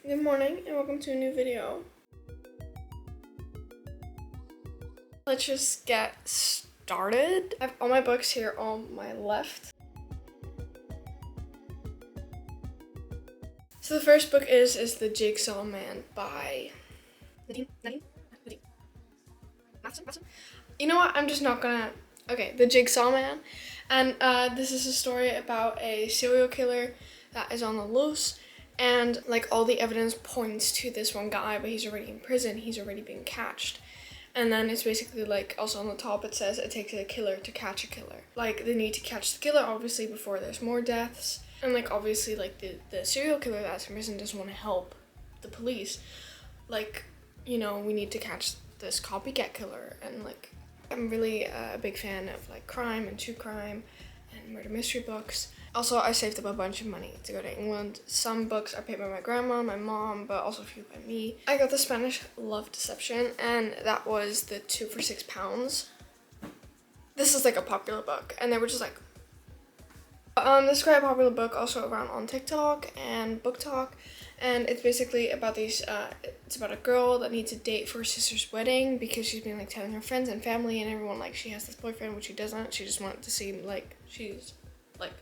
Good morning and welcome to a new video. Let's just get started. I have all my books here on my left. So the first book is The Jigsaw Man by You know what? I'm just not gonna. Okay, The Jigsaw Man. And this is a story about a serial killer that is on the loose. And like all the evidence points to this one guy, but he's already in prison. He's already been catched. And then it's basically like also on the top it says it takes a killer to catch a killer. Like they need to catch the killer obviously before there's more deaths. And like obviously like the serial killer that's in prison doesn't want to help the police. Like, you know, we need to catch this copycat killer. And like I'm really a big fan of like crime and true crime and murder mystery books. Also, I saved up a bunch of money to go to England. Some books are paid by my grandma, my mom, but also a few by me. I got the Spanish Love Deception, and that was the 2 for £6. This is like a popular book, and they were just like, this is quite a popular book, also around on TikTok and Book Talk, and it's basically about these, it's about a girl that needs a date for her sister's wedding because she's been like telling her friends and family and everyone like she has this boyfriend, which she doesn't. She just wanted to seem like she's like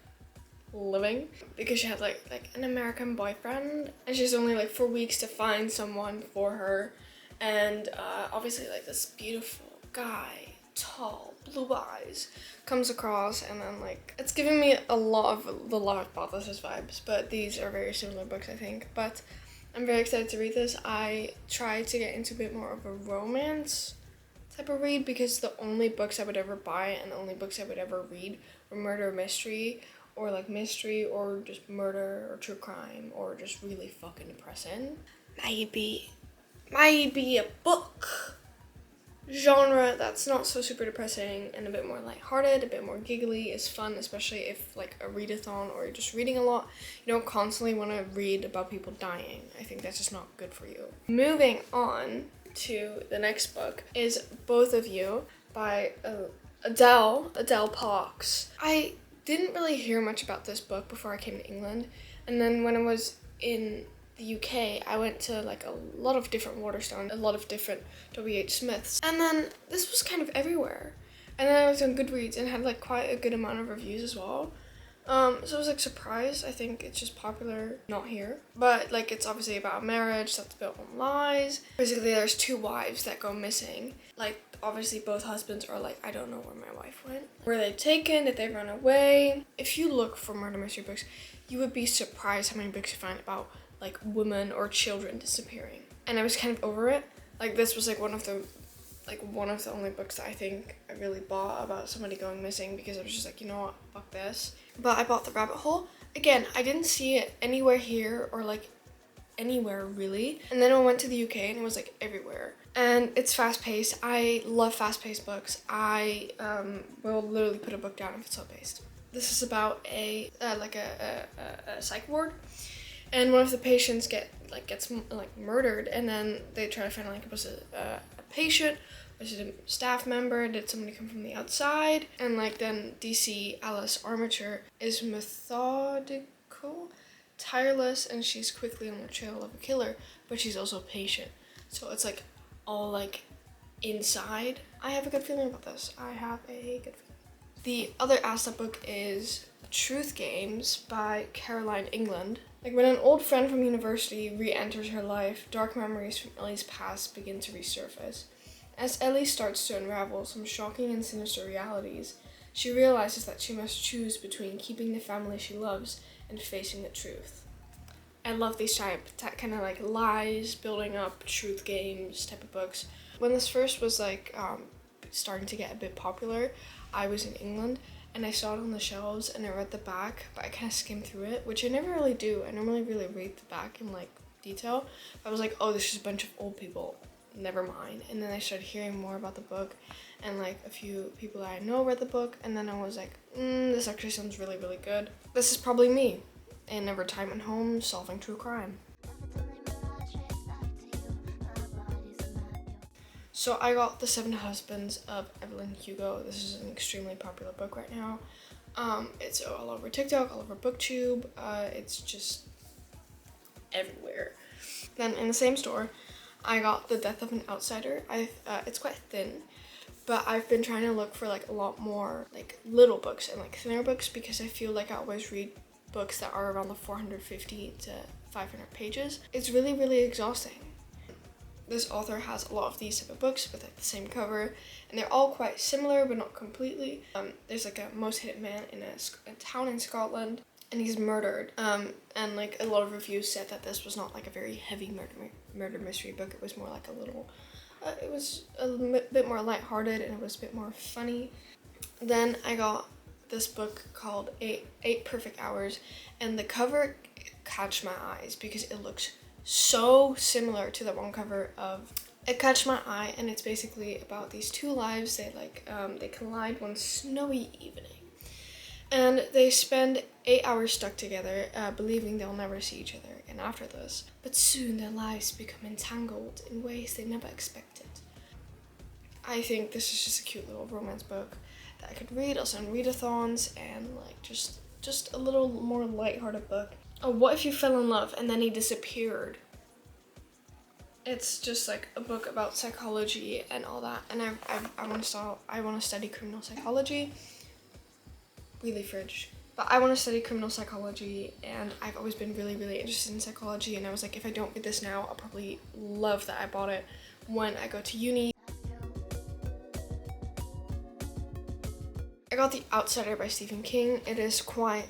living because she had like an American boyfriend and she's only like 4 weeks to find someone for her, and obviously like this beautiful guy, tall, blue eyes, comes across, and then like it's giving me a lot of the Love Hypothesis vibes, but these are very similar books I think. But I'm very excited to read this. I tried to get into a bit more of a romance type of read because the only books I would ever buy and the only books I would ever read were murder mystery or like mystery or just murder or true crime or just really fucking depressing. Maybe a book genre that's not so super depressing and a bit more lighthearted, a bit more giggly is fun, especially if like a readathon or you're just reading a lot. You don't constantly want to read about people dying. I think that's just not good for you. Moving on to the next book is Both of You by Adele Parks. I didn't really hear much about this book before I came to England, and then when I was in the UK, I went to like a lot of different Waterstones, a lot of different W.H. Smiths, and then this was kind of everywhere. And then I was on Goodreads and had like quite a good amount of reviews as well. So I was like surprised. I think it's just popular, not here. But like it's obviously about a marriage that's built on lies. Basically there's 2 wives that go missing. Like obviously both husbands are like, I don't know where my wife went. Were they taken? Did they run away? If you look for murder mystery books, you would be surprised how many books you find about like women or children disappearing. And I was kind of over it. Like this was like one of the only books that I think I really bought about somebody going missing because I was just like, you know what, fuck this. But I bought The Rabbit Hole. Again, I didn't see it anywhere here or like anywhere really. And then I went to the UK and it was like everywhere. And it's fast paced. I love fast paced books. I will literally put a book down if it's slow paced. This is about a psych ward. And one of the patients gets murdered, and then they try to find like was it a patient, was it a staff member, did somebody come from the outside, and like then DC Alice Armature is methodical, tireless, and she's quickly on the trail of a killer, but she's also patient. So it's like all like inside. I have a good feeling about this. I have a good feeling. The other Asta book is Truth Games by Caroline England. Like when an old friend from university re-enters her life, dark memories from Ellie's past begin to resurface. As Ellie starts to unravel some shocking and sinister realities, she realizes that she must choose between keeping the family she loves and facing the truth. I love these kind of like lies, building up, truth games type of books. When this first was like starting to get a bit popular, I was in England and I saw it on the shelves and I read the back, but I kind of skimmed through it, which I never really do. I normally really read the back in like detail. I was like, oh, this is a bunch of old people, never mind. And then I started hearing more about the book, and like a few people that I know read the book, and then I was like, this actually sounds really, really good. This is probably me in a retirement home solving true crime. So I got The 7 Husbands of Evelyn Hugo. This is an extremely popular book right now. It's all over TikTok, all over BookTube. It's just everywhere. Then in the same store, I got The Death of an Outsider. It's quite thin, but I've been trying to look for like a lot more like little books and like thinner books because I feel like I always read books that are around the 450 to 500 pages. It's really, really exhausting. This author has a lot of these type of books with like the same cover, and they're all quite similar but not completely. There's like a most hated man in a town in Scotland, and he's murdered. And like a lot of reviews said that this was not like a very heavy murder mystery book. It was more like a little, it was a bit more lighthearted, and it was a bit more funny. Then I got this book called Eight Perfect Hours, and the cover catch my eyes because it looks so similar to the one cover of It Catch My Eye, and it's basically about these two lives. They collide one snowy evening, and they spend 8 hours stuck together, believing they'll never see each other again after this. But soon their lives become entangled in ways they never expected. I think this is just a cute little romance book that I could read also in readathons, and like just a little more lighthearted book. Oh, what if you fell in love and then he disappeared? It's just like a book about psychology and all that, and I want to study criminal psychology. Really fridge. But I want to study criminal psychology, and I've always been really, really interested in psychology, and I was like, if I don't read this now, I'll probably love that I bought it when I go to uni. I got The Outsider by Stephen King. It's quite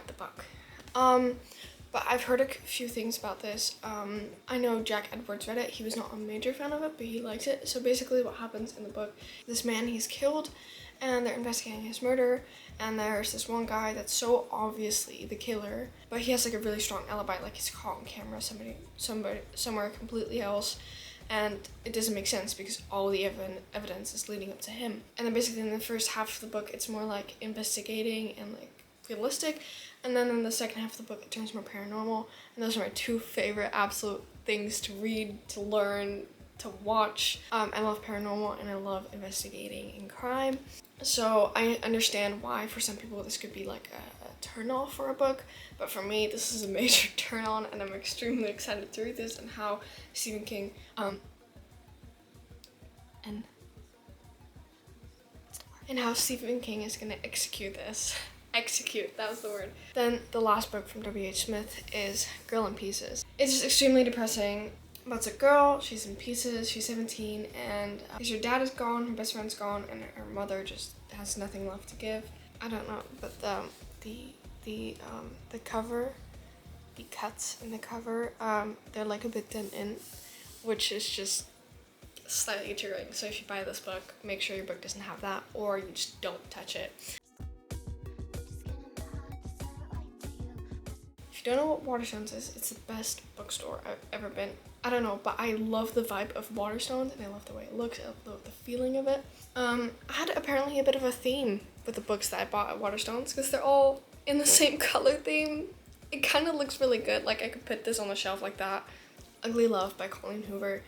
the book. But I've heard a few things about this. I know Jack Edwards read it. He was not a major fan of it, but he liked it. So basically what happens in the book, this man, he's killed, and they're investigating his murder, and there's this one guy that's so obviously the killer, but he has like a really strong alibi, like he's caught on camera somewhere completely else, and it doesn't make sense because all the evidence is leading up to him. And then basically in the first half of the book, it's more like investigating and like realistic, and then in the second half of the book it turns more paranormal, and those are my two favorite absolute things to read, to learn, to watch. I love paranormal and I love investigating in crime, so I understand why for some people this could be like a turn off for a book, but for me this is a major turn on, and I'm extremely excited to read this and how Stephen King and how Stephen King is gonna execute this. Execute, that was the word. Then the last book from W.H. Smith is Girl in Pieces. It's just extremely depressing. About a girl, she's in pieces, she's 17, and because her dad is gone, her best friend's gone, and her mother just has nothing left to give. I don't know, but the cover, the cuts in the cover, they're like a bit done in, which is just slightly triggering. So if you buy this book, make sure your book doesn't have that, or you just don't touch it. If you don't know what Waterstones is, it's the best bookstore I've ever been. I don't know, but I love the vibe of Waterstones, and I love the way it looks, I love the feeling of it. I had apparently a bit of a theme with the books that I bought at Waterstones, because they're all in the same color theme. It kind of looks really good, like I could put this on the shelf like that. Ugly Love by Colleen Hoover.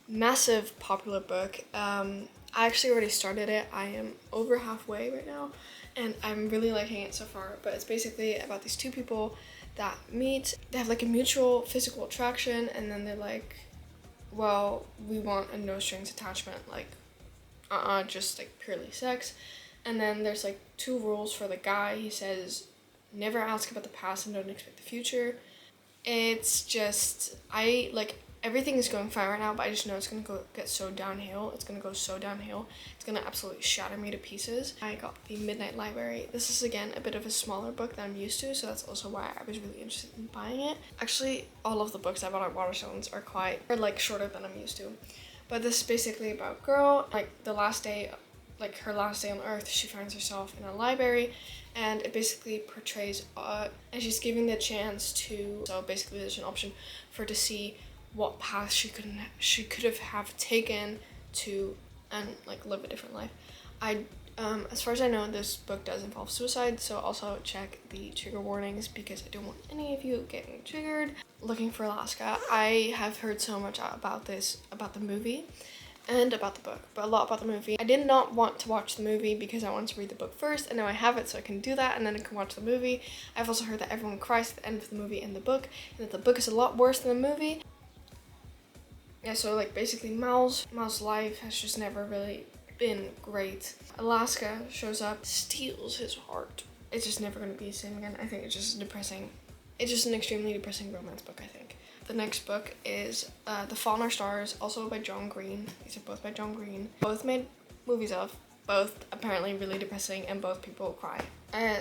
Massive popular book. I actually already started it. I am over halfway right now, and I'm really liking it so far, but it's basically about these two people that meet. They have like a mutual physical attraction, and then they're like, well, we want a no strings attachment, like just like purely sex. And then there's like two rules for the guy. He says, never ask about the past and don't expect the future. It's just, everything is going fine right now, but I just know it's gonna get so downhill. It's gonna go so downhill. It's gonna absolutely shatter me to pieces. I got The Midnight Library. This is again a bit of a smaller book than I'm used to, so that's also why I was really interested in buying it. Actually, all of the books I bought at Waterstones are like shorter than I'm used to. But this is basically about a girl, like her last day on Earth, she finds herself in a library, and it basically portrays, and she's given the chance to, so basically there's an option for her to see what path she could have taken to and like live a different life. As far as I know, this book does involve suicide, so also check the trigger warnings because I don't want any of you getting triggered. Looking for Alaska. I have heard so much about the movie, and about the book, but a lot about the movie. I did not want to watch the movie because I wanted to read the book first, and now I have it, so I can do that, and then I can watch the movie. I've also heard that everyone cries at the end of the movie in the book, and that the book is a lot worse than the movie. Yeah, so like basically Mal's life has just never really been great. Alaska shows up, steals his heart. It's just never going to be the same again. I think it's just depressing. It's just an extremely depressing romance book, I think. The next book is The Fault in Our Stars, also by John Green. These are both by John Green. Both made movies of, both apparently really depressing, and both people cry.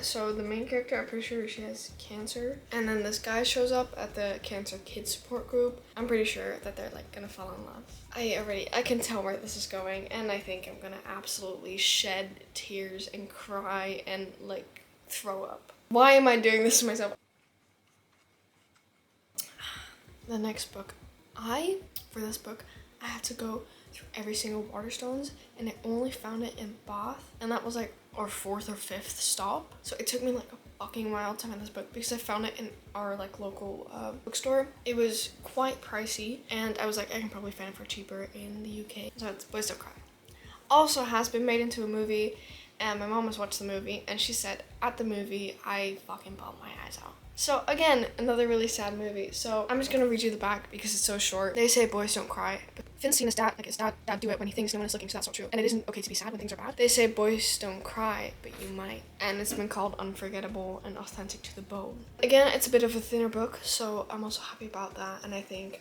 So the main character, I'm pretty sure she has cancer, and then this guy shows up at the cancer kids support group. I'm pretty sure that they're like gonna fall in love. I can tell where this is going, and I think I'm gonna absolutely shed tears and cry and like throw up. Why am I doing this to myself? The next book, for this book, I had to go through every single Waterstones, and I only found it in Bath, and that was like our 4th or 5th stop. So it took me like a fucking while to find this book because I found it in our like local bookstore. It was quite pricey, and I was like, I can probably find it for cheaper in the UK. So it's Boys Don't Cry. Also has been made into a movie, and my mom has watched the movie, and she said at the movie I fucking bawled my eyes out. So again, another really sad movie. So I'm just gonna read you the back because it's so short. They say boys don't cry. But Finn's seen his dad do it when he thinks no one is looking, so that's not true. And it isn't okay to be sad when things are bad. They say boys don't cry, but you might. And it's been called Unforgettable and Authentic to the Bone. Again, it's a bit of a thinner book, so I'm also happy about that. And I think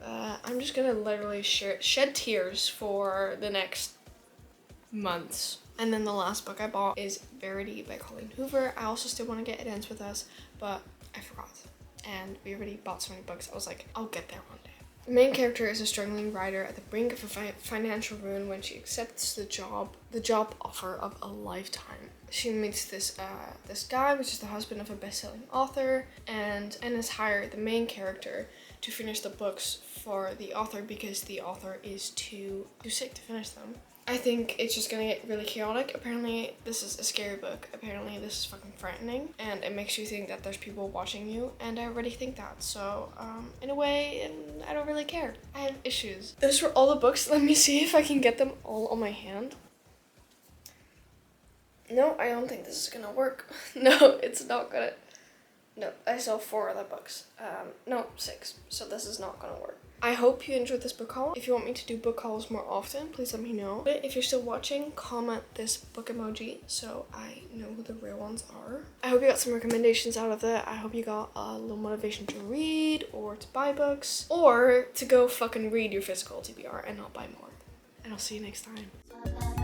I'm just gonna literally shed tears for the next months. And then the last book I bought is Verity by Colleen Hoover. I also still want to get It Ends With Us, but I forgot. And we already bought so many books, I was like, I'll get there one day. The main character is a struggling writer at the brink of a financial ruin when she accepts the job offer of a lifetime. She meets this guy, which is the husband of a best-selling author, and has hired the main character to finish the books for the author because the author is too sick to finish them. I think it's just gonna get really chaotic. Apparently this is a scary book. Apparently this is fucking frightening, and it makes you think that there's people watching you, and I already think that. So in a way, I don't really care. I have issues. Those were all the books. Let me see if I can get them all on my hand. No, I don't think this is gonna work. No, it's not gonna. No, I saw 4 other books. No, 6. So this is not gonna work. I hope you enjoyed this book haul. If you want me to do book hauls more often, please let me know. If you're still watching, comment this book emoji so I know who the real ones are. I hope you got some recommendations out of it. I hope you got a little motivation to read or to buy books or to go fucking read your physical TBR and not buy more. And I'll see you next time.